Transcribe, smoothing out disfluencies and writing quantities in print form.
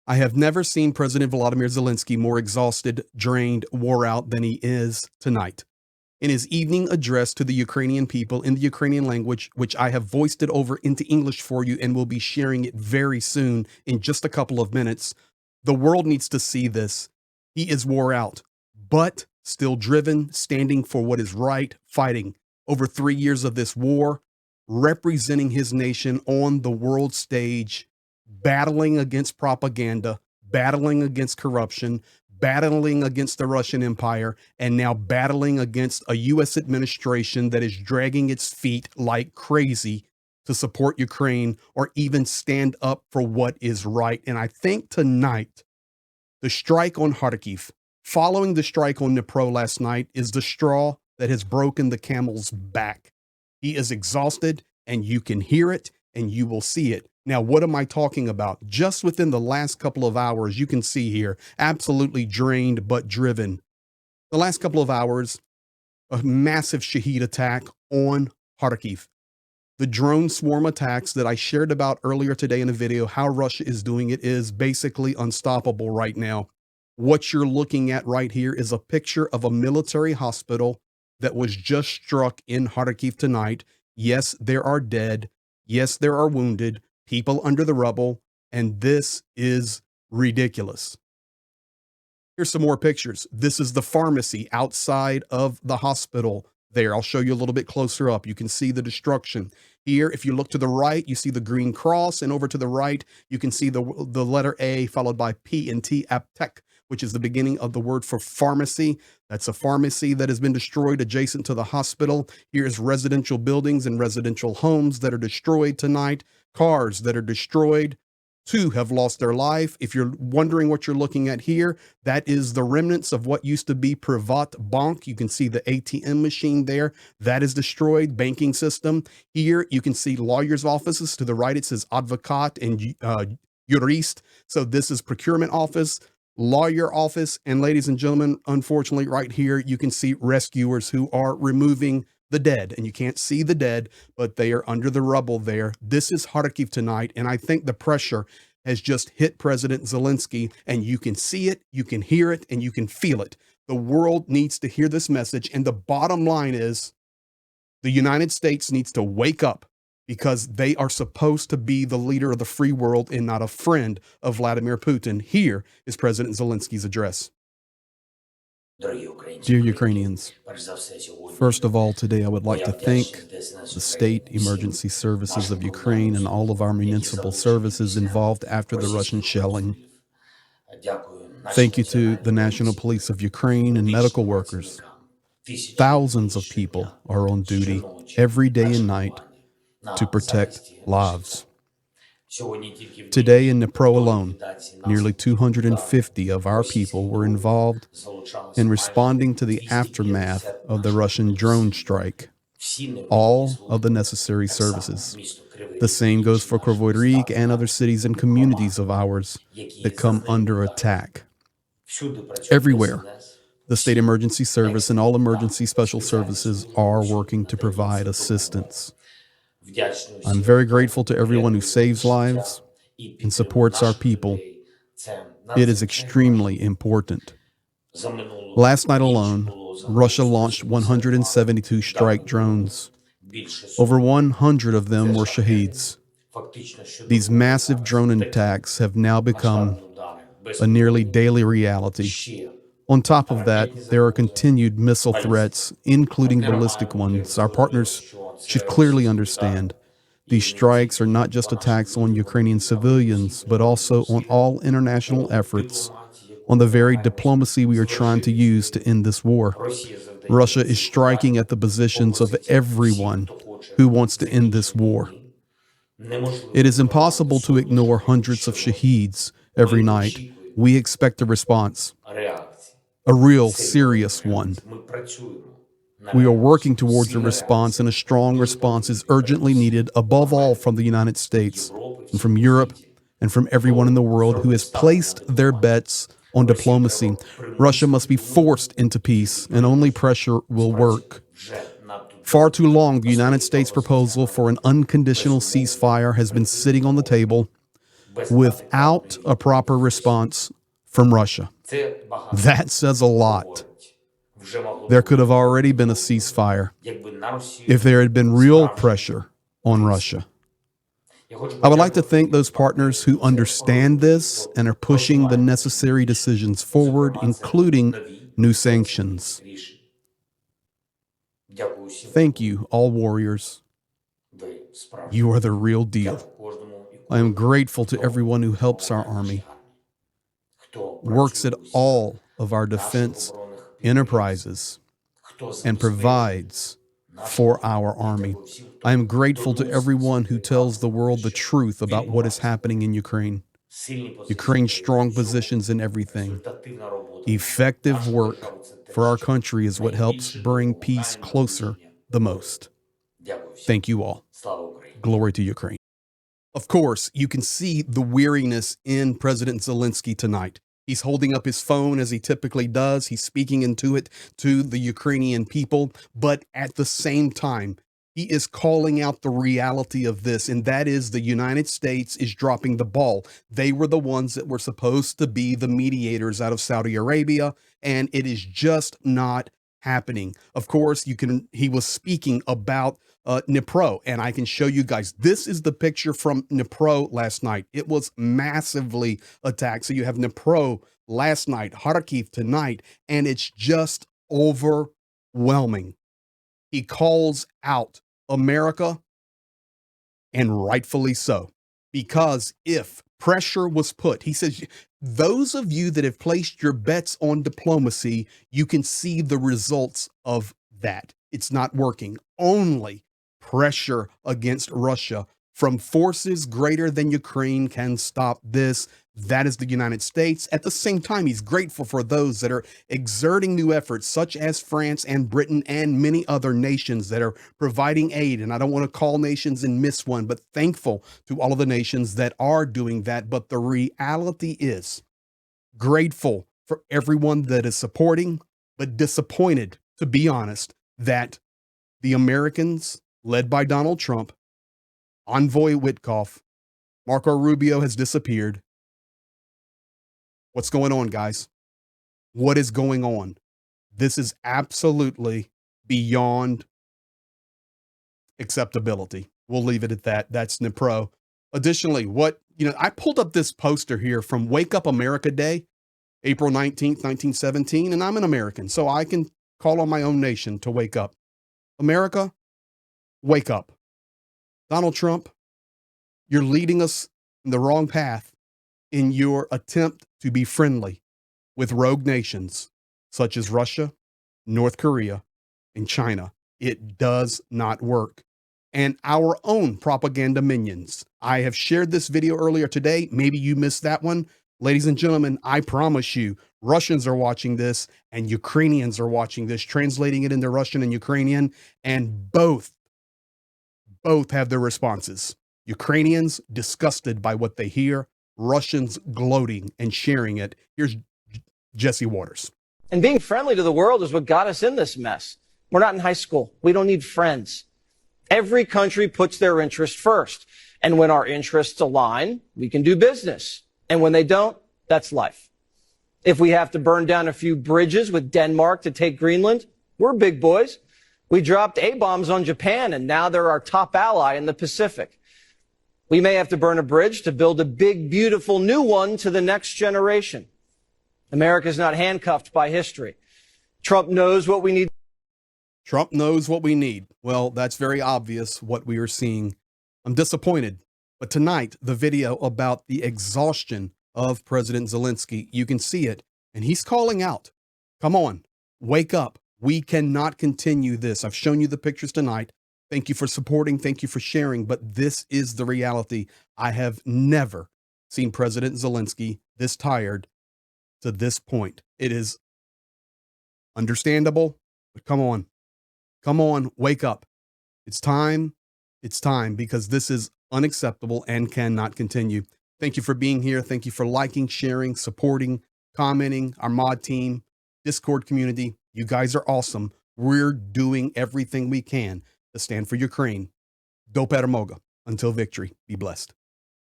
I have never seen President Volodymyr Zelensky more exhausted, drained, wore out than he is tonight. In his evening address to the Ukrainian people in the Ukrainian language, which I have voiced it over into English for you and will be sharing it very soon in just a couple of minutes, the world needs to see this. He is wore out, but still driven, standing for what is right, fighting over 3 years of this war, representing his nation on the world stage, battling against propaganda, battling against corruption, battling against the Russian Empire, and now battling against a U.S. administration that is dragging its feet like crazy to support Ukraine or even stand up for what is right. And I think tonight, the strike on Kharkiv, following the strike on Dnipro last night, is the straw that has broken the camel's back. He is exhausted, and you can hear it, and you will see it. Now, what am I talking about? Just within the last couple of hours, you can see here, absolutely drained but driven. The last couple of hours, a massive Shahed attack on Kharkiv. The drone swarm attacks that I shared about earlier today in a video, how Russia is doing it, is basically unstoppable right now. What you're looking at right here is a picture of a military hospital that was just struck in Kharkiv tonight. Yes, there are dead. Yes, there are wounded, people under the rubble, and this is ridiculous. Here's some more pictures. This is the pharmacy outside of the hospital there. I'll show you a little bit closer up. You can see the destruction. Here, if you look to the right, you see the green cross, and over to the right, you can see the letter A followed by P and T, aptek, which is the beginning of the word for pharmacy. That's a pharmacy that has been destroyed adjacent to the hospital. Here's residential buildings and residential homes that are destroyed tonight, cars that are destroyed. 2 have lost their life. If you're wondering what you're looking at here, that is the remnants of what used to be Privat Bank. You can see the ATM machine there. That is destroyed, banking system. Here you can see lawyers' offices. To the right, it says Advocat and Jurist. So this is procurement office, lawyer office, and ladies and gentlemen, unfortunately right here, you can see rescuers who are removing the dead, and you can't see the dead, but they are under the rubble there. This is Kharkiv tonight, and I think the pressure has just hit President Zelensky, and you can see it, you can hear it, and you can feel it. The world needs to hear this message, and the bottom line is the United States needs to wake up, because they are supposed to be the leader of the free world and not a friend of Vladimir Putin. Here is President Zelensky's address. Dear Ukrainians, first of all, today I would like to thank the state emergency services of Ukraine and all of our municipal services involved after the Russian shelling. Thank you to the National Police of Ukraine and medical workers. Thousands of people are on duty every day and night to protect lives. Today in Dnipro alone, nearly 250 of our people were involved in responding to the aftermath of the Russian drone strike. All of the necessary services. The same goes for Kryvyi Rih and other cities and communities of ours that come under attack. Everywhere, the State Emergency Service and all emergency special services are working to provide assistance. I'm very grateful to everyone who saves lives and supports our people. It is extremely important. Last night alone, Russia launched 172 strike drones. Over 100 of them were Shaheeds. These massive drone attacks have now become a nearly daily reality. On top of that, there are continued missile threats, including ballistic ones. Our partners should clearly understand these strikes are not just attacks on Ukrainian civilians, but also on all international efforts, on the very diplomacy we are trying to use to end this war. Russia is striking at the positions of everyone who wants to end this war. It is impossible to ignore hundreds of Shaheeds every night. We expect a response, a real serious one. We are working towards a response, and a strong response is urgently needed, above all from the United States and from Europe and from everyone in the world who has placed their bets on diplomacy. Russia must be forced into peace, and only pressure will work. Far too long, the United States proposal for an unconditional ceasefire has been sitting on the table. without a proper response from Russia. That says a lot. There could have already been a ceasefire if there had been real pressure on Russia. I would like to thank those partners who understand this and are pushing the necessary decisions forward, including new sanctions. Thank you, all warriors. You are the real deal. I am grateful to everyone who helps our army, works at all of our defense enterprises, and provides for our army. I am grateful to everyone who tells the world the truth about what is happening in Ukraine. Ukraine's strong positions in everything. Effective work for our country is what helps bring peace closer the most. Thank you all. Glory to Ukraine. Of course, you can see the weariness in President Zelensky tonight. He's holding up his phone as he typically does. He's speaking into it to the Ukrainian people, but at the same time, he is calling out the reality of this, and that is the United States is dropping the ball. They were the ones that were supposed to be the mediators out of Saudi Arabia, and it is just not happening. Of course, he was speaking about Dnipro, and I can show you guys. This is the picture from Dnipro last night. It was massively attacked. So you have Dnipro last night, Kharkiv tonight, and it's just overwhelming. He calls out America, and rightfully so, because if pressure was put, he says, those of you that have placed your bets on diplomacy, you can see the results of that. It's not working. Only pressure against Russia from forces greater than Ukraine can stop this. That is the United States. At the same time, he's grateful for those that are exerting new efforts, such as France and Britain and many other nations that are providing aid. And I don't want to call nations and miss one, but thankful to all of the nations that are doing that. But the reality is grateful for everyone that is supporting, but disappointed, to be honest, that the Americans, led by Donald Trump, Envoy Witkoff, Marco Rubio has disappeared. What's going on, guys? What is going on? This is absolutely beyond acceptability. We'll leave it at that. That's Dnipro. Additionally, I pulled up this poster here from Wake Up America Day, April 19th, 1917, and I'm an American, so I can call on my own nation to wake up. America, wake up. Donald Trump, you're leading us in the wrong path in your attempt to be friendly with rogue nations such as Russia, North Korea, and China. It does not work. And our own propaganda minions. I have shared this video earlier today. Maybe you missed that one. Ladies and gentlemen, I promise you, Russians are watching this and Ukrainians are watching this, translating it into Russian and Ukrainian, and both have their responses. Ukrainians disgusted by what they hear, Russians gloating and sharing it. Here's Jesse Waters. And being friendly to the world is what got us in this mess. We're not in high school. We don't need friends. Every country puts their interest first. And when our interests align, we can do business. And when they don't, that's life. If we have to burn down a few bridges with Denmark to take Greenland, we're big boys. We dropped A-bombs on Japan, and now they're our top ally in the Pacific. We may have to burn a bridge to build a big, beautiful new one to the next generation. America's not handcuffed by history. Trump knows what we need. Trump knows what we need. Well, that's very obvious what we are seeing. I'm disappointed. But tonight, the video about the exhaustion of President Zelensky, you can see it. And he's calling out, come on, wake up. We cannot continue this. I've shown you the pictures tonight. Thank you for supporting. Thank you for sharing. But this is the reality. I have never seen President Zelensky this tired to this point. It is understandable, but come on, wake up. It's time, because this is unacceptable and cannot continue. Thank you for being here. Thank you for liking, sharing, supporting, commenting, our mod team, Discord community. You guys are awesome. We're doing everything we can to stand for Ukraine. Do permoga. Until victory, be blessed.